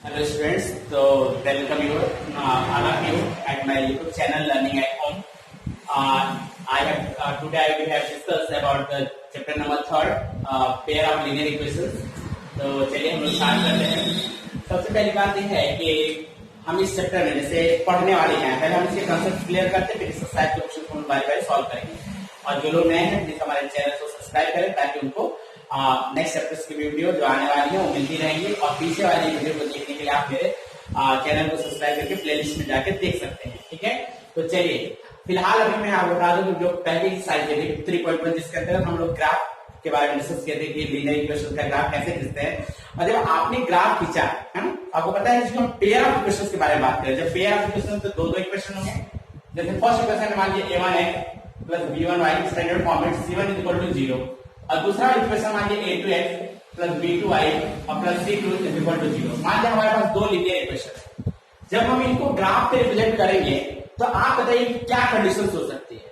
Hello students, so welcome you all of you at my YouTube channel Learning at Home. Today I will have discussed about the chapter number 3, pair of linear equations. तो चलिए हम लोग start करते हैं। सबसे पहली बात यह है कि हम इस चैप्टर में जैसे पढ़ने वाले हैं, पहले हम इसके कंसेप्ट क्लियर करते हैं, फिर एक्सरसाइज के क्वेश्चन को बारी बारी सॉल्व करेंगे। और जो लोग नए हैं प्लीज हमारे चैनल को सब्सक्राइब करें ताकि उनको नेक्स्ट चैप्टर्स की वीडियो जो आने वाली है वो मिलती रहेंगी। और पीछे वाली वीडियो को देखने के लिए आप मेरे चैनल को सब्सक्राइब करके प्लेलिस्ट में जाकर देख सकते हैं। ठीक है, तो चलिए फिलहाल अभी मैं आपको बता दूं जो पहले की साइड है 3.1 जिसके अंदर हम लोग ग्राफ के बारे में डिस्कस किए थे कि लीनियर इक्वेशन का ग्राफ कैसे खींचते हैं। और जब आपने ग्राफ खींचा है ना, आपको पता है हम पेयर ऑफ इक्वेशंस के बारे में बात करें। जब पेयर ऑफ इक्वेशन तो दो इक्वेशन होंगे। जैसे फर्स्ट इक्वेशन मान लीजिए a1x plus b1y standard form में c1 इज इक्वल टू 0 और दूसरा इक्वेशन मान लीजिए a2x प्लस b2y और plus c2 is equal to 0। मान लीजिए हमारे पास दो लीनियर इक्वेशन, जब हम इनको ग्राफ पे रिप्रेजेंट करेंगे तो आप बताइए क्या कंडीशंस हो सकती है।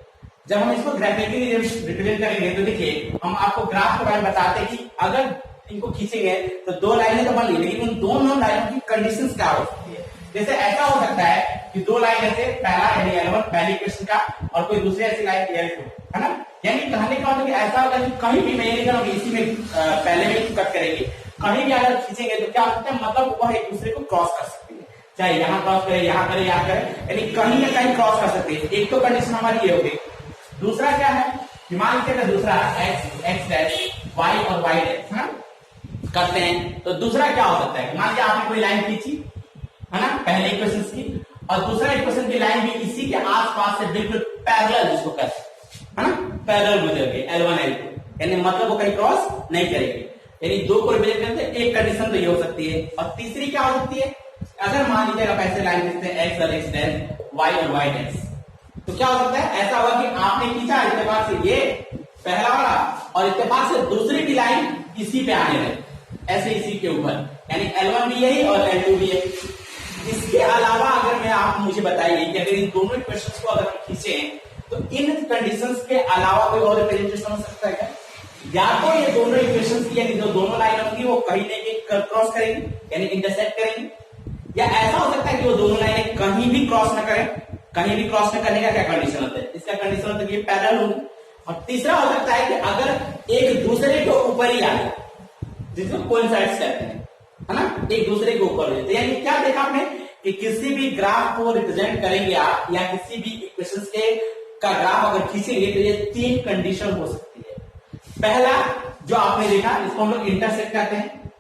जब हम इसको ग्राफिकली रिप्रेजेंट करेंगे तो देखिए हम आपको ग्राफ के बारे में बताते हैं कि अगर इनको खींचेंगे तो दो लाइनें तो बन ली, लेकिन उन दोनों लाइनों की कंडीशंस क्या हो सकती है। जैसे ऐसा हो सकता है कि दो लाइन ऐसे पहला यानी L1 पहली इक्वेशन का और कोई दूसरी ऐसी लाइन L2 है ना। यानी कहने का मतलब ऐसा होगा कि कहीं भी मैं लिखा हूं इसी में पहले में कट करेंगे, कहीं भी अगर खींचेंगे तो क्या होता है मतलब वह एक दूसरे को क्रॉस कर सकती है, चाहे यहाँ क्रॉस करे यहाँ करे यहाँ करे, यानी कहीं ना कहीं क्रॉस कर सकती है। एक तो कंडीशन हमारी ये हो गई। दूसरा क्या है, मान लीजिए दूसरा x डैश y और y डैश है ना करते हैं, तो दूसरा क्या हो सकता है, मान लीजिए आपने कोई लाइन खींची है ना पहले इक्वेशन की और दूसरा इक्वेशन की लाइन भी इसी के आसपास से बिल्कुल पैरेलल जिसको कहते हैं है ना, पैरेलल गुजर गई L1 L2, यानी मतलब वो कहीं क्रॉस नहीं करेगी। यानी दो को रिप्रेजेंट करते हैं, एक कंडीशन तो ये हो सकती है। और तीसरी क्या हो सकती है, अगर मान लीजिए आप ऐसे लाइन खींचते हैं x और x डैश y और y डैश, तो क्या हो सकता है ऐसा होगा कि आपने खींचा इत्तेफाक से ये पहला वाला और इत्तेफाक से दूसरी की लाइन इसी पे आने लगे, ऐसे इसी के ऊपर, यानी L1 भी यही और L2 भी यही। इसके अलावा अगर मैं आप मुझे बताइए कि अगर इन दोनों इक्वेशंस को अगर हम खींचे तो इन कंडीशंस के अलावा कोई और रिप्रेजेंटेशन हो सकता है क्या? या तो ये दोनों इक्वेशंस यानी जो दोनों लाइन होंगी वो कहीं ना कहीं क्रॉस करेंगी यानी इंटरसेक्ट करेंगी, या ऐसा हो सकता है कि वो दोनों लाइनें कहीं भी क्रॉस न करें। कहीं भी क्रॉस न करने का क्या कंडीशन होता है, इसका कंडीशन होता है कि ये पैरेलल होंगे। और तीसरा हो सकता है कि अगर एक दूसरे के ऊपर ही आ जाए, जिसको कोइंसाइड्स कहते हैं है ना, एक दूसरे के ऊपर हो जाए। यानी क्या देखा आपने कि किसी भी ग्राफ को रिप्रेजेंट करेंगे आप या किसी भी इक्वेशंस के का ग्राफ अगर खींचेंगे तो ये तीन कंडीशन हो सकती है। पहला जो आपने देखा इसको हम लोग इंटरसेक्ट कहते हैं,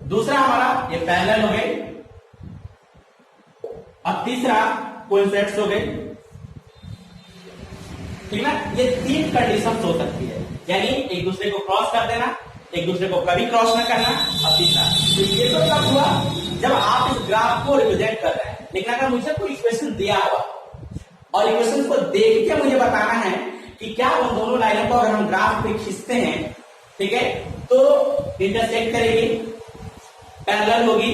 दूसरा हमारा ये पैरेलल हो गए और तीसरा कोइंसाइड्स हो गए। ठीक है, ये तीन कंडीशंस हो सकती है, यानी एक दूसरे को क्रॉस कर देना, एक दूसरे को कभी क्रॉस न करना और तीसरा। तो ये तो कब हुआ जब आप इस ग्राफ को रिप्रेजेंट कर रहे हैं। लेकिन अगर मुझे कोई इक्वेशन दिया हुआ और इक्वेशन को देख के मुझे बताना है कि क्या उन दोनों लाइनों को अगर हम ग्राफ पे खींचते हैं, ठीक है, तो इंटरसेक्ट करेगी, पैरेलल होगी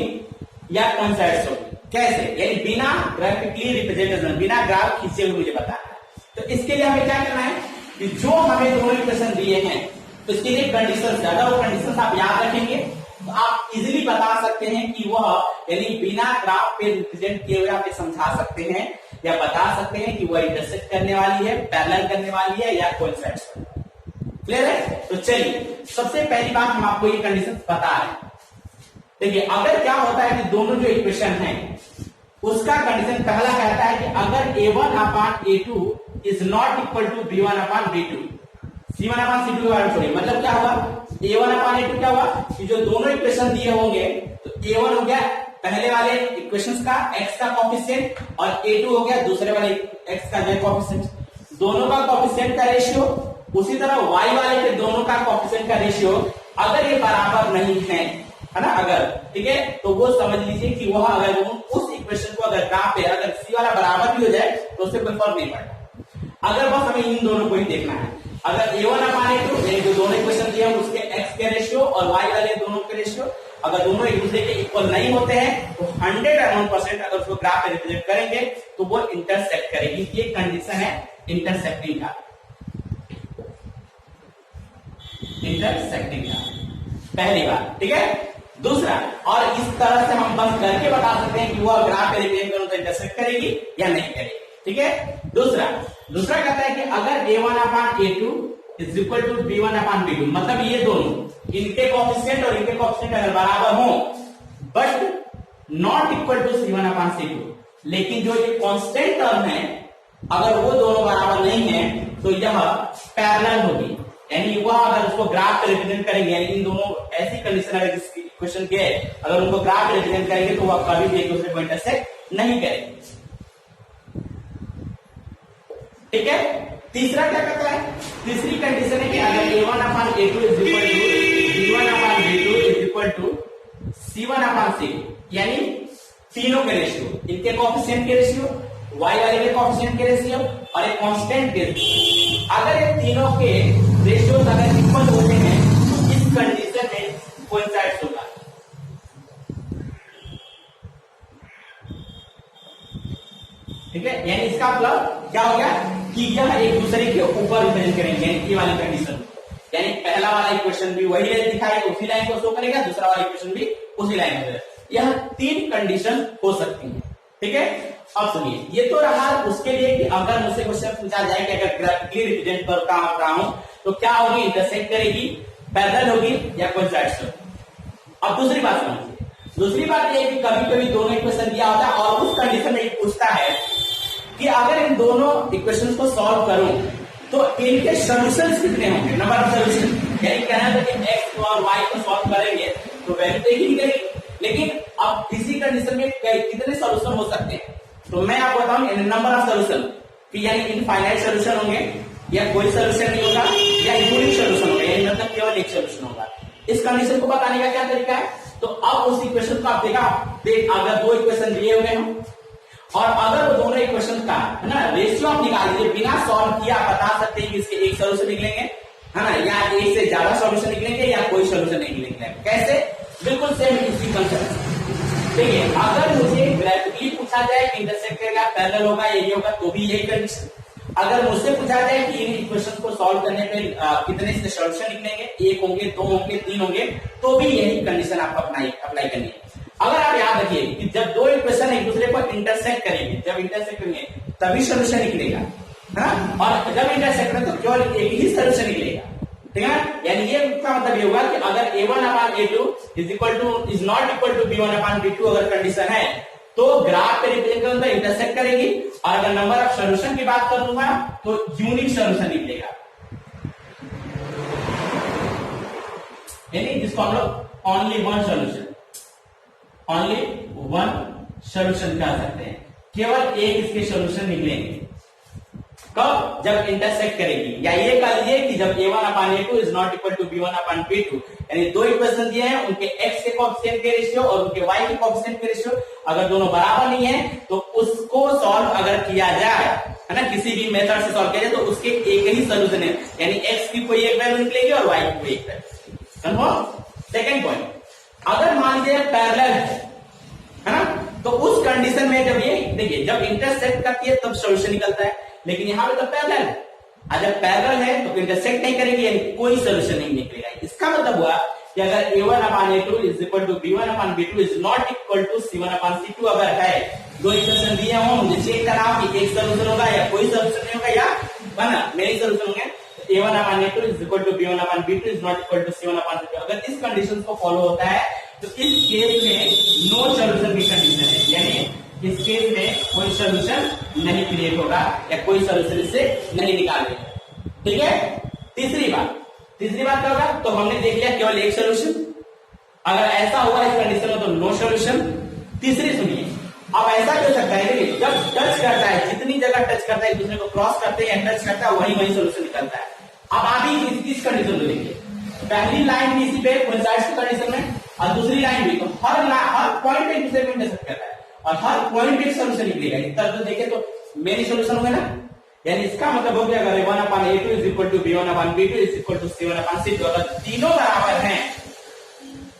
या कोइंसाइड्स होगी, कैसे, यानी बिना ग्राफिकली रिप्रेजेंटेशन बिना ग्राफ खींचे हुए मुझे बताना है। तो इसके लिए हमें क्या करना है कि जो हमें दोनों इक्वेशन दिए हैं तो इसके लिए कंडीशंस, अगर वो कंडीशंस आप याद रखेंगे तो आप इजीली बता सकते हैं कि वह यानी बिना ग्राफ पे रिप्रेजेंट किए हुए आप ये समझा सकते हैं या बता सकते हैं कि वह इंटरसेक्ट करने वाली है, पैरेलल करने वाली है या कोइंसाइड्स करने वाली है। क्लियर है? तो चलिए सबसे पहली बात हम आपको ये कंडीशंस बता रहे हैं। देखिए अगर क्या होता है कि दोनों जो इक्वेशन है उसका कंडीशन पहला कहता है कि अगर a1 upon a2 is not equal to b1 upon b2, c1 upon c2 के बारे में छोड़िए, मतलब क्या होगा a1 अपान a2 क्या हुआ कि जो दोनों इक्वेशन दिए होंगे तो a1 हो गया पहले वाले इक्वेशंस का x का कोएफिशिएंट और a2 हो गया दूसरे वाले x का जो कोएफिशिएंट, दोनों का कोएफिशिएंट का रेशियो, उसी तरह y वाले के दोनों का कोएफिशिएंट का रेशियो अगर ये बराबर नहीं है ना, अगर ठीक है तो वो समझ लीजिए कि वह अगर उस इक्वेशन को अगर ग्राफ पे अगर c वाला बराबर भी हो जाए तो उससे कोई फर्क नहीं पड़ता। अगर बस हमें इन दोनों को ही देखना है, अगर a1 अपान a2 यानी जो दोनों इक्वेशन दिए हैं उसके x के रेशियो और y वाले दोनों के रेशियो अगर दोनों एक दूसरे के इक्वल नहीं होते हैं तो 101% अगर उसको ग्राफ पे रिप्रेजेंट करेंगे तो वो इंटरसेक्ट करेगी। ये कंडीशन है इंटरसेक्टिंग का, इंटरसेक्टिंग का पहली बात। ठीक है, दूसरा तरह से हम बस करके बता सकते हैं कि वह ग्राफ पे रिप्रेजेंट करूं तो इंटरसेक्ट करेगी या नहीं करेगी। ठीक है, दूसरा कहता है कि अगर a1 upon a2 is equal to b1 upon b2, मतलब ये दोनों इनके कोएफिशिएंट और इनके कोएफिशिएंट अगर बराबर हो but not equal to c1 upon c2, लेकिन जो ये कांस्टेंट टर्म है अगर वो दोनों बराबर नहीं है तो यह पैरेलल होगी, यानी वह अगर उसको ग्राफ पे रिप्रेजेंट करेंगे, यानी इन दोनों ऐसी कंडीशन अगर इस क्वेश्चन के अगर उनको ग्राफ पे रिप्रेजेंट करेंगे तो वह कभी भी एक दूसरे को इंटरसेक्ट नहीं करेंगे। ठीक है, तीसरा क्या कहता है, तीसरी कंडीशन है कि अगर a1 upon a2 is equal to b1 upon b2 is equal to c1 upon c2, यानी तीनों के रेशियो, इनके कोएफिशिएंट के रेशियो, y वाले के कोएफिशिएंट के रेशियो और एक कांस्टेंट के रेशियो, अगर ये तीनों के रेशियो अगर इक्वल होते हैं तो इस कंडीशन में कोइंसाइड होगा। ठीक है, यानी इसका मतलब क्या हो गया कि यह एक दूसरे के ऊपर रिप्रेजेंट करेंगे, ये वाली कंडीशन, यानी पहला वाला इक्वेशन भी वही दिखाएगा, उसी लाइन को शो करेगा, दूसरा वाला इक्वेशन भी उसी लाइन को। यह तीन कंडीशन हो सकती है। ठीक है, अब सुनिए, ये तो रहा उसके लिए कि अगर मुझसे क्वेश्चन पूछा जाए कि अगर ग्राफिकली रिप्रेजेंट कर रहा हूं तो क्या होगी, इंटरसेक्ट करेगी, पैरेलल होगी या कोइंसाइड होगी। अब दूसरी बात समझिए, दूसरी बात यह है कि कभी कभी दोनों इक्वेशन दिया होता है और उस कंडीशन में ये पूछता है कि अगर इन दोनों इक्वेशंस को सॉल्व करूं तो इनके सॉल्यूशंस कितने होंगे, नंबर ऑफ सॉल्यूशन, यानी कहना है कि x और y को सॉल्व करेंगे तो वैल्यू तो एक ही निकलेगी, लेकिन अब इसी कंडीशन में कितने सॉल्यूशन हो सकते हैं, तो मैं आपको बताऊं नंबर ऑफ सॉल्यूशन कि यानी इनफाइनाइट सॉल्यूशन होंगे या कोई सॉल्यूशन नहीं होगा या यूनिक सॉल्यूशन होगा, यानी मतलब केवल एक सॉल्यूशन होगा। इस कंडीशन को बताने का क्या तरीका है, तो अब उस इक्वेशन को आप देख अगर दो इक्वेशन दिए हुए हैं और अगर वो दोनों इक्वेशन का है ना रेशियो आप निकाल लीजिए, बिना सॉल्व किया बता सकते हैं कि इसके एक सॉल्यूशन निकलेंगे, है ना, या एक से ज्यादा सॉल्यूशन निकलेंगे या कोई सॉल्यूशन नहीं निकलेंगे। कैसे, बिल्कुल सेम इसी कंसेप्ट। देखिए, अगर मुझे ग्राफिकली पूछा जाए कि इंटरसेक्ट करेगा, पैरेलल होगा, ये होगा, तो भी यही कंडीशन। अगर मुझसे पूछा जाए कि इन इक्वेशन को सॉल्व करने पे कितने से सॉल्यूशन निकलेंगे, एक होंगे, दो होंगे, तीन होंगे, तो भी यही कंडीशन आपको अप्लाई करनी है। अगर आप याद रखिए कि जब दो इक्वेशन एक दूसरे को इंटरसेक्ट करेंगे, जब इंटरसेक्ट करेंगे तभी सॉल्यूशन निकलेगा, है ना, और जब इंटरसेक्ट करें तो केवल एक ही सॉल्यूशन निकलेगा। ठीक है, यानी ये का मतलब ये होगा कि अगर a1 upon a2 is not equal to b1 upon b2 अगर कंडीशन है तो ग्राफ पे रिप्रेजेंट करूंगा इंटरसेक्ट करेगी, और अगर नंबर ऑफ सॉल्यूशन की बात करूंगा तो यूनिक सॉल्यूशन निकलेगा, यानी जिसको हम लोग ओनली वन सॉल्यूशन कह सकते हैं, केवल एक इसके सॉल्यूशन निकलेंगे। कब, जब इंटरसेक्ट करेगी, या ये कह लीजिए कि जब a1 upon a2 is not equal to b1 upon b2, यानी दो इक्वेशन दिए हैं, उनके x के कोएफिशिएंट के रेशियो और उनके y के कोएफिशिएंट के रेशियो अगर दोनों बराबर नहीं है तो उसको सॉल्व अगर किया जाए, है ना, किसी भी मेथड से सॉल्व किया जाए तो उसके एक ही सॉल्यूशन है, यानी x की कोई एक वैल्यू निकलेगी और y की कोई एक वैल्यू। कन्फर्म। सेकंड पॉइंट, अगर मान लीजिए पैरेलल है ना, तो उस कंडीशन में जब ये देखिए जब इंटरसेक्ट करती है तब सॉल्यूशन निकलता है, लेकिन यहां पे तो पैरेलल है, और जब पैरेलल है तो इंटरसेक्ट नहीं करेगी, यानी कोई सॉल्यूशन नहीं निकलेगा। इसका मतलब हुआ कि अगर a1 upon a2 is equal to b1 upon b2 is not equal to c1 upon c2 अगर है, दो इक्वेशन दिए हों, मुझे चेक करना हो कि एक सॉल्यूशन होगा या कोई सॉल्यूशन नहीं होगा, या बना मेरे सॉल्यूशन होंगे, a1 upon a2 is equal to b1 upon b2 is not equal to c1 upon c2। अगर इस कंडीशन को फॉलो होता है तो इस केस में नो सॉल्यूशन की कंडीशन है, यानी इस केस में कोई सॉल्यूशन नहीं क्रिएट होगा या कोई सॉल्यूशन इससे नहीं निकालेगा। ठीक है, तीसरी बात क्या होगा, तो हमने देख लिया केवल एक सॉल्यूशन, अगर ऐसा हुआ इस कंडीशन में तो नो सॉल्यूशन। तीसरी सुनिए, अब ऐसा क्यों सकता है, देखिए जब टच करता है, जितनी जगह टच करता है, एक दूसरे को क्रॉस करते हैं या टच करता है, वही सॉल्यूशन निकलता है। अब आप इस कंडीशन को देखिए, पहली लाइन भी इसी पे कोइंसाइड्स की कंडीशन में और दूसरी लाइन भी, तो हर पॉइंट पे एक दूसरे को इंटरसेक्ट करता है और हर पॉइंट पे एक सॉल्यूशन निकलेगा। इस तरह से देखें तो मेरी सॉल्यूशन होगा ना, यानी इसका मतलब हो गया अगर a1 upon a2 is equal to b1 upon b2 is equal to c1 upon c2, अगर तीनों बराबर हैं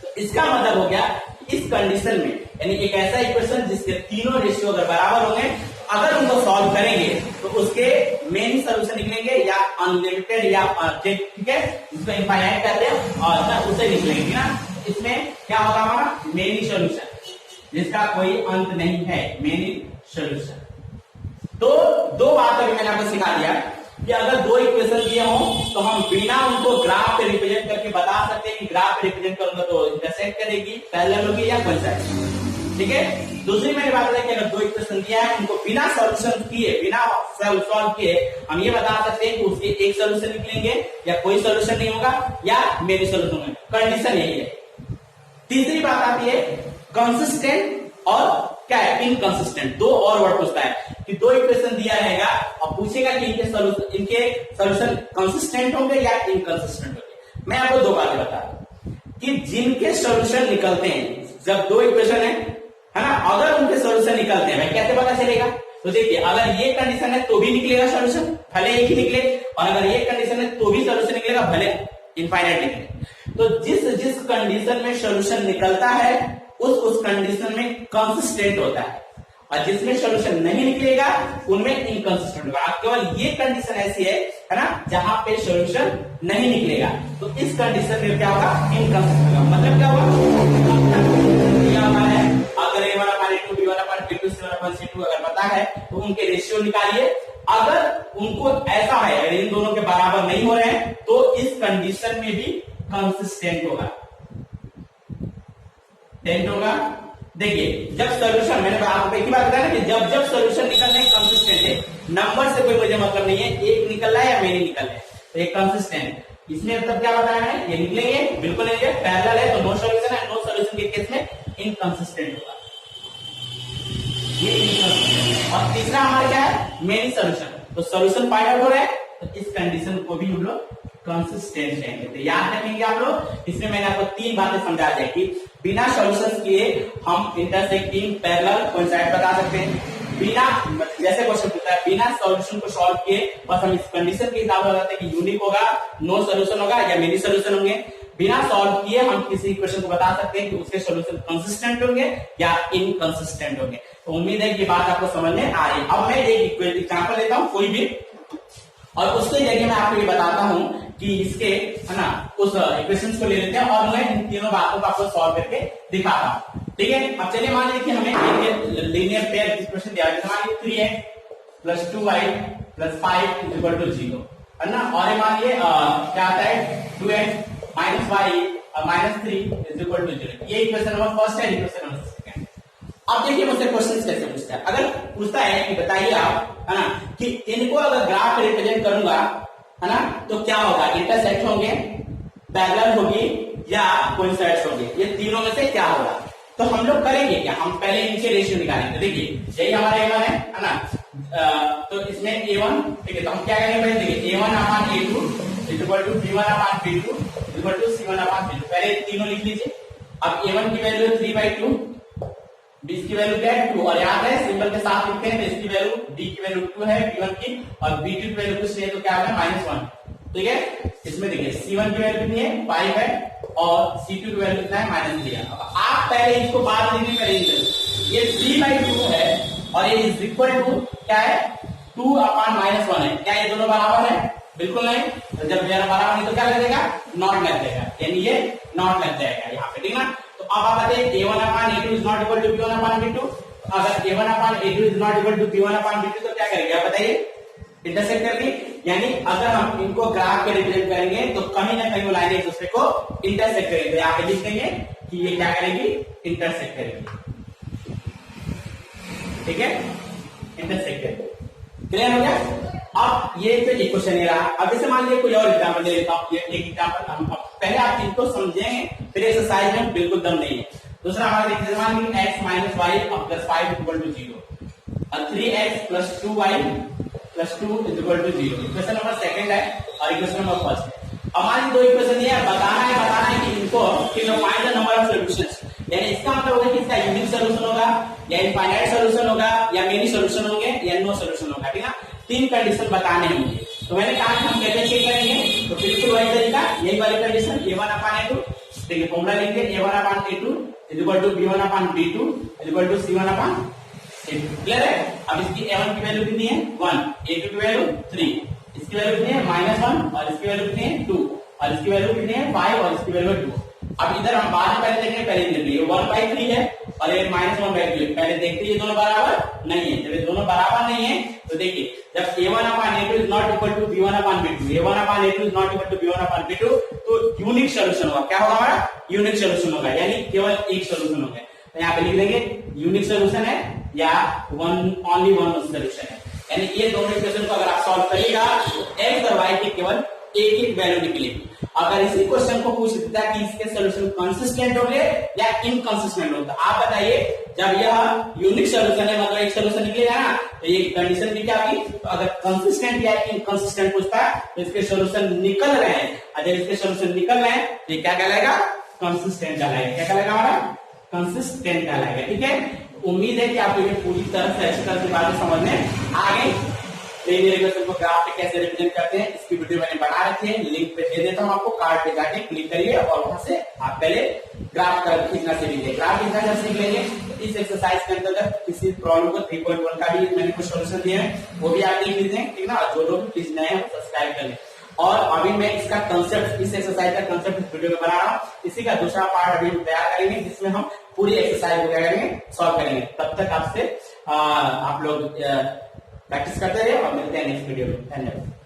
तो इसका मतलब हो गया इस कंडीशन में, यानी एक ऐसा इक्वेशन जिसके तीनों रेशियो अगर बराबर होंगे, अगर उनको सॉल्व करेंगे तो उसके मेन सॉल्यूशन निकलेंगे या अनलिमिटेड या ठीक है, जिसको इनफाइनाइट कहते हैं और ना उसे निकलेंगे ना। इसमें क्या होगा हमारा मेनी सॉल्यूशन, जिसका कोई अंत नहीं है, मेनी सॉल्यूशन। तो दो बात अभी मैंने आपको सिखा दिया कि अगर दो इक्वेशन दिए हो तो हम बिना उनको ग्राफ पे रिप्रेजेंट करके बता सकते हैं कि ग्राफ पे रिप्रेजेंट करूंगा तो इंटरसेक्ट करेगी, पैरेलल होगी या कोइंसाइड। ठीक है। दूसरी मैंने बात है कि अगर दो इक्वेशन दिया है उनको बिना सॉल्यूशन किए, बिना सॉल्व किए हम ये बता सकते हैं कि उसके एक सॉल्यूशन निकलेंगे या कोई सॉल्यूशन नहीं होगा या मेनी सॉल्यूशन होगा। कंडीशन यही है। तीसरी बात आती है कंसिस्टेंट और क्या है इनकंसिस्टेंट। दो और वर्ड पूछता है कि दो इक्वेशन दिया रहेगा और पूछेगा कि इनके सॉल्यूशन कंसिस्टेंट होंगे या इनकंसिस्टेंट होंगे। मैं आपको दो बातें बता दूं कि जिनके सॉल्यूशन निकलते हैं, जब दो इक्वेशन है ना, अगर उनके सॉल्यूशन निकलते हैं भाई कैसे पता चलेगा? तो देखिए अगर ये कंडीशन है तो भी निकलेगा सॉल्यूशन, भले एक ही निकले, और अगर ये कंडीशन है तो भी सॉल्यूशन निकलेगा, भले इनफाइनाइट निकले। तो जिस कंडीशन में सॉल्यूशन निकलता है उस कंडीशन में कंसिस्टेंट होता है, और जिसमें सॉल्यूशन नहीं निकलेगा उनमें इनकंसिस्टेंट होगा। केवल ये कंडीशन ऐसी है ना जहां पे सॉल्यूशन नहीं निकलेगा, तो इस कंडीशन में क्या होगा इनकंसिस्टेंट होगा। मतलब क्या होगा अगर A1/A2 B1/B2 C1/C2 अगर पता है तो उनके रेशियो निकालिए। अगर उनको ऐसा है अगर इन दोनों के बराबर नहीं हो रहे हैं तो इस कंडीशन में भी कंसिस्टेंट होगा, होगा। देखिए जब सॉल्यूशन, मैंने आपको एक ही बात बताया ना कि जब सॉल्यूशन निकल रहे हैं कंसिस्टेंट है, नंबर से कोई मुझे मतलब नहीं है एक निकल रहा है या मेनी निकल रहा है, तो एक कंसिस्टेंट। इसमें मतलब क्या बताया है, ये निकलेंगे बिल्कुल नहीं, पैरेलल है तो नो सॉल्यूशन है, नो सॉल्यूशन के केस में इनकंसिस्टेंट होगा, ये इनकंसिस्टेंट। और तीसरा हमारा क्या है मेनी सॉल्यूशन, तो सॉल्यूशन फाइंड आउट हो रहा है तो इस कंडीशन को भी हम लोग कंसिस्टेंट कहेंगे। तो याद रखेंगे आप लोग। इसमें मैंने आपको तीन बातें समझा दी कि बिना सॉल्यूशन किए हम इंटरसेक्टिंग, पैरेलल, कोइंसाइड बता सकते हैं। बिना, जैसे क्वेश्चन पूछता है, बिना सॉल्यूशन को सॉल्व किए बस हम इस कंडीशन के हिसाब से बताते हैं कि यूनिक होगा, नो सॉल्यूशन होगा या मेनी सॉल्यूशन होंगे। बिना सॉल्व किए हम किसी इक्वेशन को बता सकते हैं कि उसके सॉल्यूशन कंसिस्टेंट होंगे या इनकंसिस्टेंट होंगे। तो उम्मीद है कि बात आपको समझ में आ रही है। अब मैं एक एग्जांपल लेता हूं कोई भी, और उसके जरिए मैं आपको ये बताता हूं कि इसके है ना उस इक्वेशंस को ले लेते हैं और मैं इन तीनों बातों को आपको सॉल्व करके दिखाता हूं। ठीक है। अब चलिए मान लीजिए कि हमें लीनियर पेयर इक्वेशन दिया है, मान लीजिए 3x + 2y + 5 = 0 है ना, और मान लीजिए क्या आता है 2x - y - 3 = 0। ये इक्वेशन नंबर फर्स्ट है, इक्वेशन नंबर सेकंड। अब देखिए मुझसे क्वेश्चन कैसे पूछता है। अगर पूछता है कि बताइए आप है ना कि इनको अगर ग्राफ रिप्रेजेंट करूंगा है ना तो क्या होगा, इंटरसेक्ट होंगे, पैरेलल होगी या कोइंसाइड्स होंगे, ये तीनों में से क्या होगा। तो हम लोग करेंगे क्या, हम पहले इनके रेशियो निकालेंगे। देखिए यही हमारा A1 है ना, तो इसमें A1, ठीक है, तो हम क्या करेंगे पहले देखिए A1/A2 = B1/B2 = C1/B2। पहले तीनों लिख लीजिए। अब A1 की वैल्यू 3/2, B की वैल्यू क्या है 2, और याद है सिंबल के साथ लिखते हैं तो इसकी वैल्यू D की वैल्यू 2 है B1 की, और B2 की वैल्यू कुछ नहीं है तो क्या है -1। ठीक है। इसमें देखिए C1 की वैल्यू कितनी है 5 है और C2 की वैल्यू कितना है -3 है। अब आप पहले इसको बाद में लिखने करेंगे, ये 3/2 है और ये इज इक्वल टू क्या है 2/-1 है। क्या ये दोनों बराबर है? बिल्कुल नहीं। तो जब बराबर नहीं तो क्या लग जाएगा, नॉट लग जाएगा, यानी ये नॉट लग जाएगा यहाँ पे, ठीक ना। तो अब आप बताइए A1/A2 is not equal to B1/B2। अगर A1/A2 is not equal to B1/B2 तो क्या करेंगे आप बताइए, इंटरसेक्ट करके, यानी अगर हम इनको ग्राफ पे रिप्रेजेंट करेंगे तो कहीं ना कहीं वो लाइनें एक दूसरे को इंटरसेक्ट करेंगे। तो यहाँ पे लिख देंगे कि ये क्या करेंगी, इंटरसेक्ट करेंगे। ठीक है, इंटरसेक्ट करेंगे। क्लियर हो गया। अब ये तो एक क्वेश्चन रहा। अब जैसे मान लीजिए कोई और एग्जाम्पल ले लेता हूँ। ये एक एग्जाम्पल हम पहले आप इनको समझेंगे, फिर एक्सरसाइज में बिल्कुल दम नहीं है। दूसरा हमारा देखिए मान लीजिए x - y + 5 = 0 और 3x + 2y + 2 = 0। Equation number second है और इक्वेशन नंबर फर्स्ट है। अब मान लीजिए दो इक्वेशन ये है, बताना है कि इनको find the number of solutions, यानी इसका मतलब होगा कि इसका यूनिक सॉल्यूशन होगा या इनफाइनाइट सॉल्यूशन होगा या मेनी सॉल्यूशन होंगे या नो सॉल्यूशन होगा, ठीक है। तीन कंडीशन बताने होंगे। तो मैंने कहा कि हम कैसे चेक करेंगे, तो बिल्कुल वही तरीका, यही वाली कंडीशन A1/A2। देखिए फॉर्मूला लिखेंगे A1/A2 = B1/B2 = C1/A2। क्लियर है। अब इसकी A1 की वैल्यू कितनी है 1, A2 की वैल्यू 3, इसकी वैल्यू कितनी है -1 और इसकी वैल्यू कितनी है 2, और इसकी वैल्यू कितनी है 5 और इसकी वैल्यू 2। अब इधर हम बाद में पहले देखेंगे, पहले देखिए ये 1/3 है और ये -1/2 है। पहले देखते हैं ये दोनों बराबर नहीं है। जब ये दोनों बराबर नहीं है तो देखिए जब a1/a2 is not equal to b1/b2, a1/a2 is not equal to b1/b2, तो यूनिक सोल्यूशन होगा। क्या होगा हमारा? यूनिक सोल्यूशन होगा, यानी केवल एक सोल्यूशन होगा। तो यहाँ पे लिख देंगे यूनिक सोल्यूशन है या ओनली वन सोल्यूशन है। यानी ये दोनों इक्वेशन को अगर आप सॉल्व करिएगा तो x और y के केवल एक एक वैल्यू निकलेगी। अगर इसी क्वेश्चन को पूछ देता कि इसके सोल्यूशन कंसिस्टेंट होंगे या इनकंसिस्टेंट होंगे, आप बताइए। जब यह यूनिक सोल्यूशन है मतलब एक सोल्यूशन निकलेगा ना, तो ये कंडीशन भी क्या होगी? तो अगर कंसिस्टेंट या इनकंसिस्टेंट पूछता है तो इसके सोल्यूशन निकल रहे हैं, अगर इसके सोल्यूशन निकल रहे हैं तो ये क्या कहलाएगा? कंसिस्टेंट कहलाएगा। क्या कहलाएगा हमारा? कंसिस्टेंट कहलाएगा। ठीक है, उम्मीद है कि आपको ये पूरी तरह से अच्छी तरह से बातें समझ में आ गई। लिनियर इक्वेशन को ग्राफ पे कैसे रिप्रेजेंट करते हैं इसकी वीडियो मैंने बना रखी है, लिंक पे दे देता हूं आपको, कार्ड पे जाके क्लिक करिए और वहां से आप पहले ग्राफ का खींचना सीख लीजिए। ग्राफ खींचना जब सीख लेंगे तो इस एक्सरसाइज के अंतर्गत किसी प्रॉब्लम को 3.1 का भी मैंने कुछ सोल्यूशन दिए हैं, वो भी आप देख लीजिए। ठीक ना, जो लोग प्लीज नए हैं सब्सक्राइब कर लें। और अभी मैं इसका कंसेप्ट, इस एक्सरसाइज का कंसेप्ट इस वीडियो में बना रहा हूँ। इसी का दूसरा पार्ट अभी हम तैयार करेंगे जिसमें हम पूरी एक्सरसाइज को क्या करेंगे? सॉल्व करेंगे। तब तक आपसे आप लोग प्रैक्टिस करते रहिए और मिलते हैं नेक्स्ट वीडियो में। धन्यवाद।